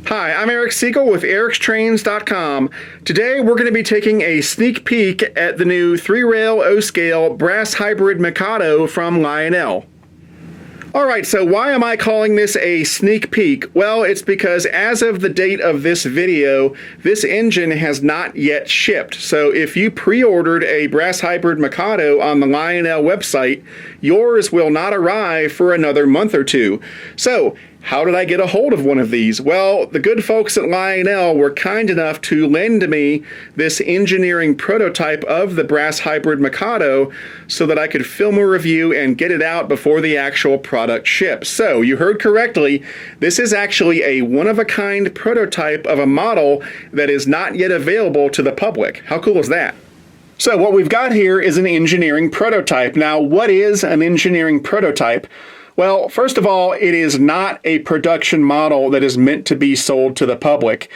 Hi, I'm Eric Siegel with ericstrains.com. Today we're going to be taking a sneak peek at the new 3-rail O-scale brass hybrid Mikado from Lionel. Alright, so why am I calling this a sneak peek? Well, it's because as of the date of this video, this engine has not yet shipped. So if you pre-ordered a brass hybrid Mikado on the Lionel website, yours will not arrive for another month or two. So, how did I get a hold of one of these? Well, the good folks at Lionel were kind enough to lend me this engineering prototype of the brass hybrid Mikado so that I could film a review and get it out before the actual product ships. So, you heard correctly, this is actually a one-of-a-kind prototype of a model that is not yet available to the public. How cool is that? So what we've got here is an engineering prototype. Now, what is an engineering prototype? Well, first of all, it is not a production model that is meant to be sold to the public.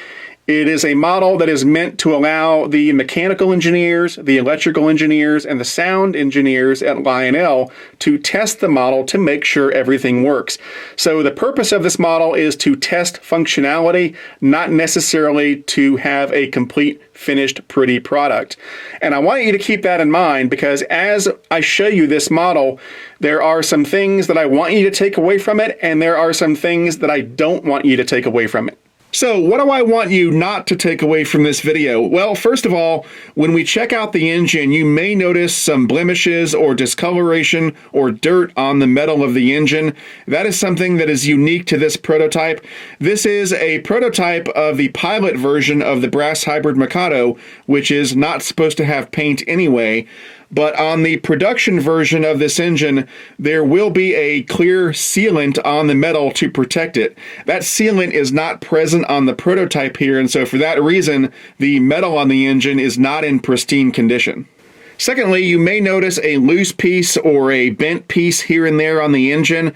It is a model that is meant to allow the mechanical engineers, the electrical engineers, and the sound engineers at Lionel to test the model to make sure everything works. So the purpose of this model is to test functionality, not necessarily to have a complete, finished, pretty product. And I want you to keep that in mind because as I show you this model, there are some things that I want you to take away from it, and there are some things that I don't want you to take away from it. So what do I want you not to take away from this video? Well, first of all, when we check out the engine, you may notice some blemishes or discoloration or dirt on the metal of the engine. That is something that is unique to this prototype. This is a prototype of the pilot version of the brass hybrid Mikado, which is not supposed to have paint anyway. But on the production version of this engine, there will be a clear sealant on the metal to protect it. That sealant is not present on the prototype here, and so for that reason, the metal on the engine is not in pristine condition. Secondly, you may notice a loose piece or a bent piece here and there on the engine.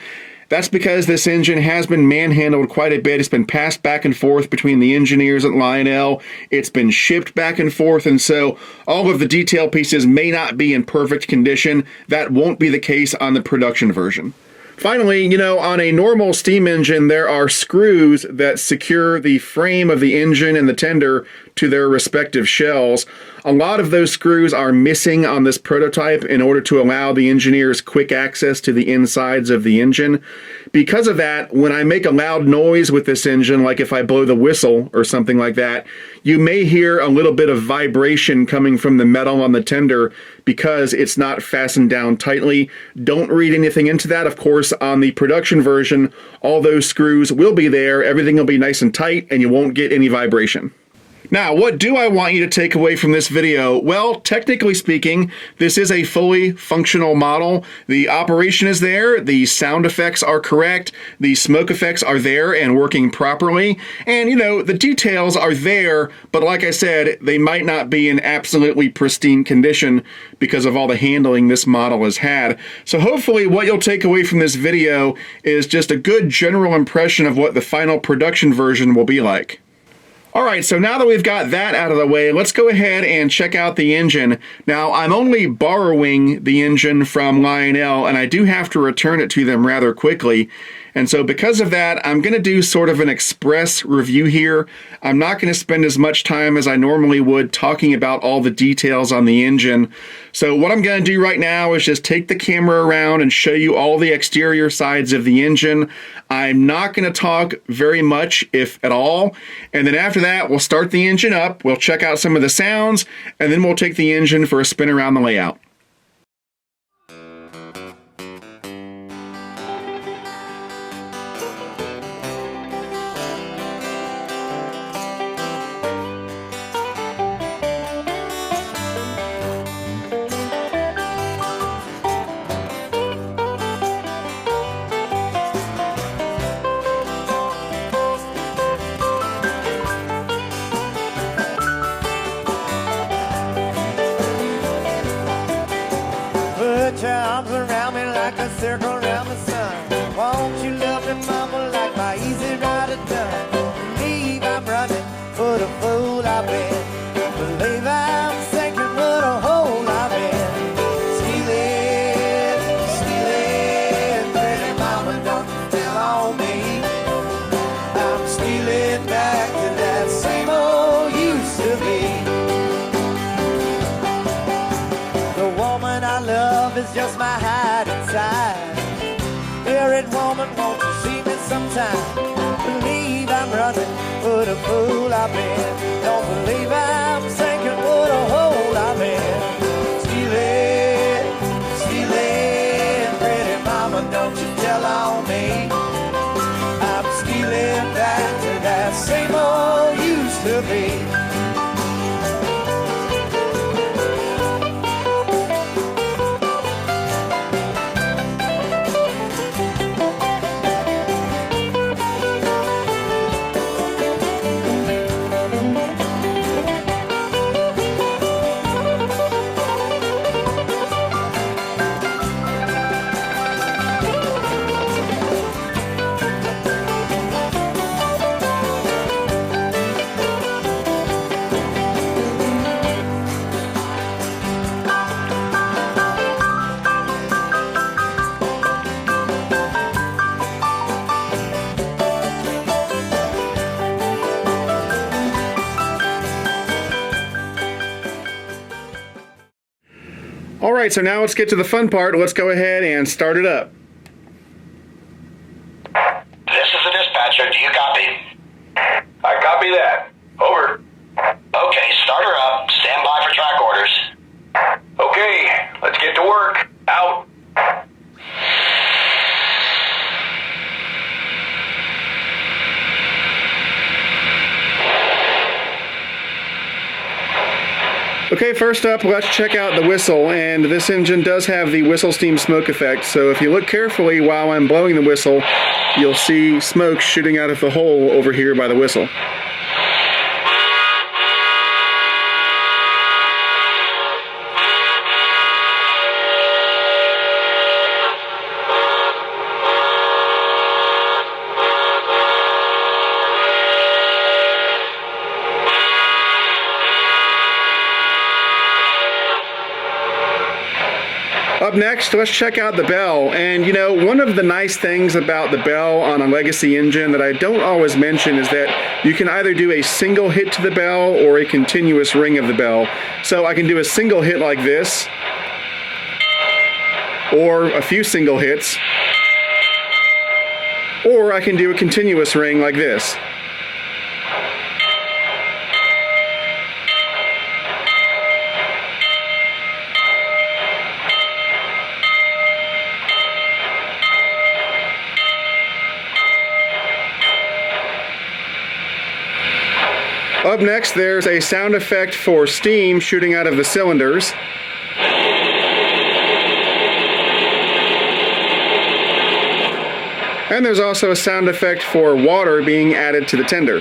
That's because this engine has been manhandled quite a bit. It's been passed back and forth between the engineers at Lionel. It's been shipped back and forth, and so all of the detail pieces may not be in perfect condition. That won't be the case on the production version. Finally, on a normal steam engine, there are screws that secure the frame of the engine and the tender to their respective shells. A lot of those screws are missing on this prototype in order to allow the engineers quick access to the insides of the engine. Because of that, when I make a loud noise with this engine, like if I blow the whistle or something like that, you may hear a little bit of vibration coming from the metal on the tender because it's not fastened down tightly. Don't read anything into that. Of course, on the production version, all those screws will be there, everything will be nice and tight, and you won't get any vibration. Now, what do I want you to take away from this video? Well, technically speaking, this is a fully functional model. The operation is there, the sound effects are correct, the smoke effects are there and working properly, and the details are there, but like I said, they might not be in absolutely pristine condition because of all the handling this model has had. So hopefully what you'll take away from this video is just a good general impression of what the final production version will be like. Alright, so now that we've got that out of the way, let's go ahead and check out the engine. Now, I'm only borrowing the engine from Lionel, and I do have to return it to them rather quickly. And so because of that, I'm going to do sort of an express review here. I'm not going to spend as much time as I normally would talking about all the details on the engine. So what I'm going to do right now is just take the camera around and show you all the exterior sides of the engine. I'm not going to talk very much, if at all. And then after that, we'll start the engine up, we'll check out some of the sounds, and then we'll take the engine for a spin around the layout. Put your arms around me like a circle around the sun. Won't you love me, mama, like my easy rider done? Believe I'm running, what a fool I've been. Believe I'm sinking, what a hole I've been. Stealing, pretty mama, don't you tell on me. I'm stealing back. The woman I love is just my hide inside. Spirit woman, won't you see me sometime? Believe I'm running, what a fool I've been. Don't believe I'm sinking, what a hole I'm in. Stealing, stealing, pretty mama, don't you tell on me. I'm stealing back to that same old used to be. All right, so now let's get to the fun part. Let's go ahead and start it up. This is the dispatcher. Do you copy? I copy that. Over. Okay, start her up. Stand by for track orders. Okay, let's get to work. Out. Okay, first up, let's check out the whistle, and this engine does have the whistle steam smoke effect, so if you look carefully while I'm blowing the whistle, you'll see smoke shooting out of the hole over here by the whistle. Up next, let's check out the bell. And you know, one of the nice things about the bell on a legacy engine that I don't always mention is that you can either do a single hit to the bell or a continuous ring of the bell. So I can do a single hit like this, or a few single hits, or I can do a continuous ring like this. Up next, there's a sound effect for steam shooting out of the cylinders. And there's also a sound effect for water being added to the tender.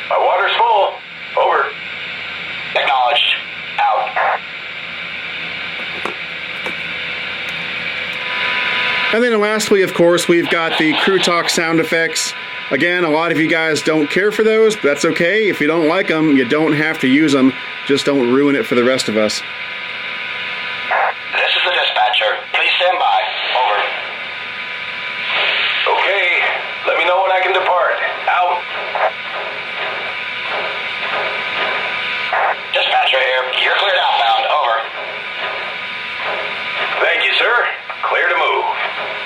My water's full. Over. Acknowledged. Out. And then lastly, of course, we've got the crew talk sound effects. Again, a lot of you guys don't care for those, but that's okay. If you don't like them, you don't have to use them. Just don't ruin it for the rest of us. This is the dispatcher. Please stand by. Over. Okay. Let me know when I can depart. Out. Dispatcher here. You're cleared outbound. Over. Thank you, sir. Clear to move.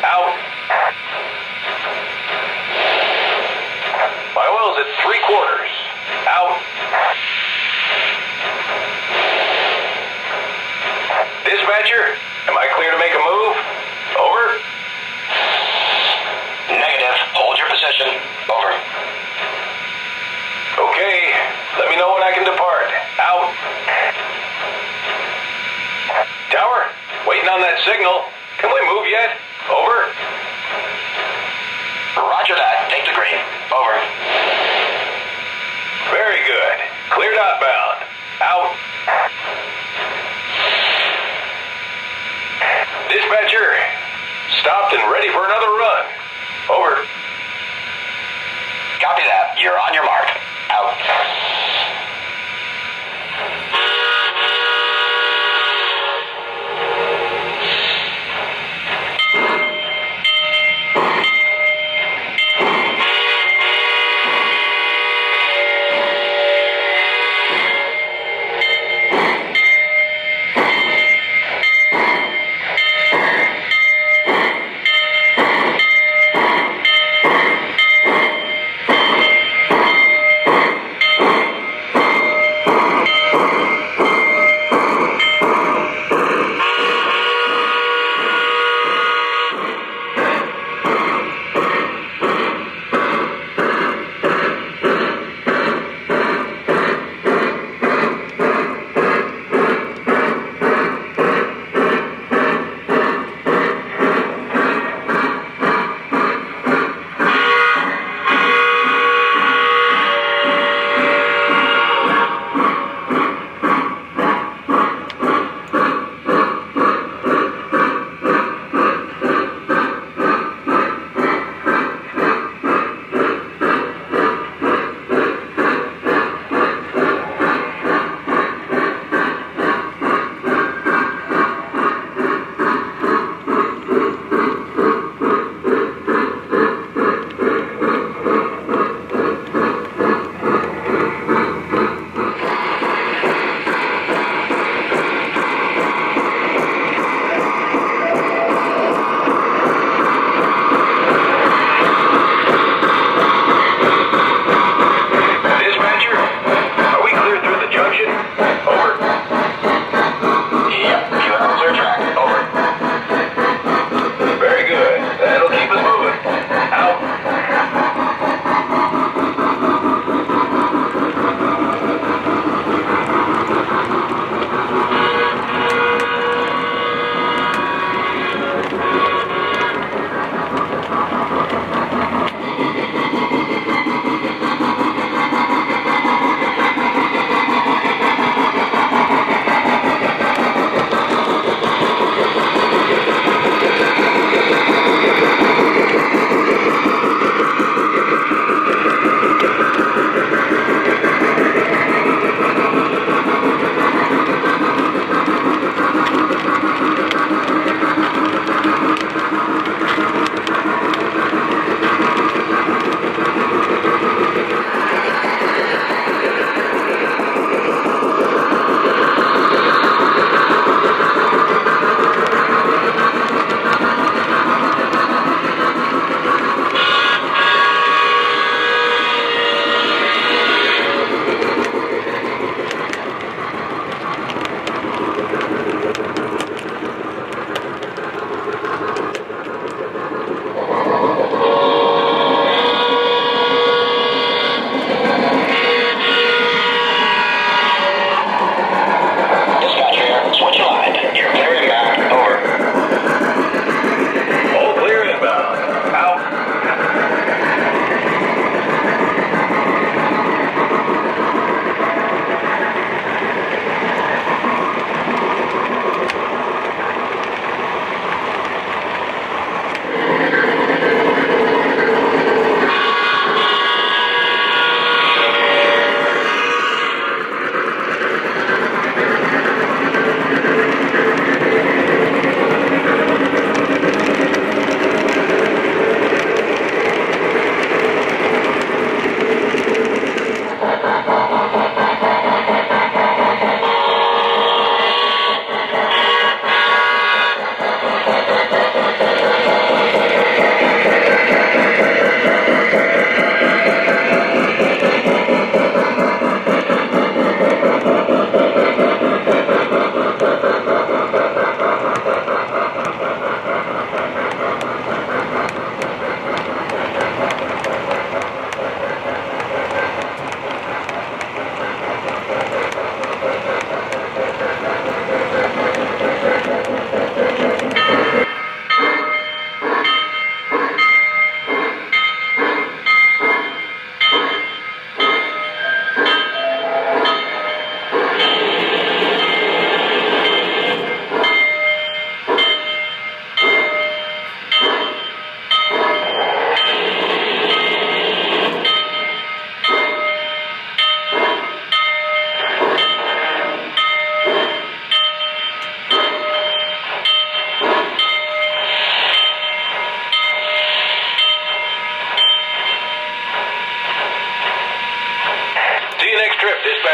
Out. My oil's at 3/4. Out. Dispatcher, am I clear to make a move? Over. Negative. Hold your position. Over. Okay. Let me know when I can depart. Out. Tower, waiting on that signal. Can we move yet? Over. Roger that. Take the green. Over. Very good. Cleared outbound. Out.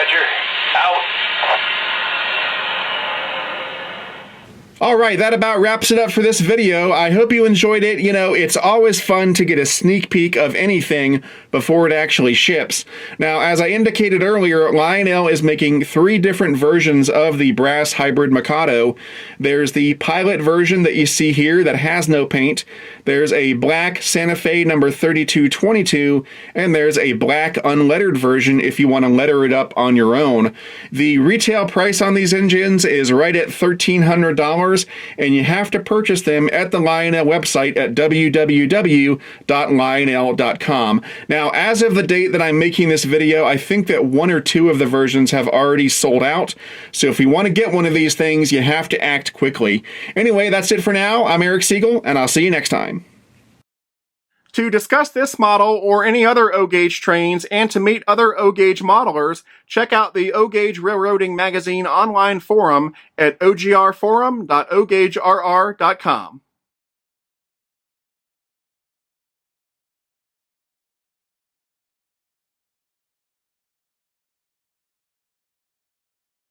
Dispatcher. Out. Alright, that about wraps it up for this video. I hope you enjoyed it. You know, it's always fun to get a sneak peek of anything before it actually ships. Now, as I indicated earlier, Lionel is making 3 different versions of the brass hybrid Mikado. There's the pilot version that you see here that has no paint. There's a black Santa Fe number 3222, and there's a black unlettered version if you want to letter it up on your own. The retail price on these engines is right at $1,300. And you have to purchase them at the Lionel website at www.lionel.com. Now, as of the date that I'm making this video, I think that 1 or 2 of the versions have already sold out. So if you want to get one of these things, you have to act quickly. Anyway, that's it for now. I'm Eric Siegel, and I'll see you next time. To discuss this model or any other O-Gauge trains and to meet other O-Gauge modelers, check out the O-Gauge Railroading Magazine online forum at ogrforum.ogaugerr.com.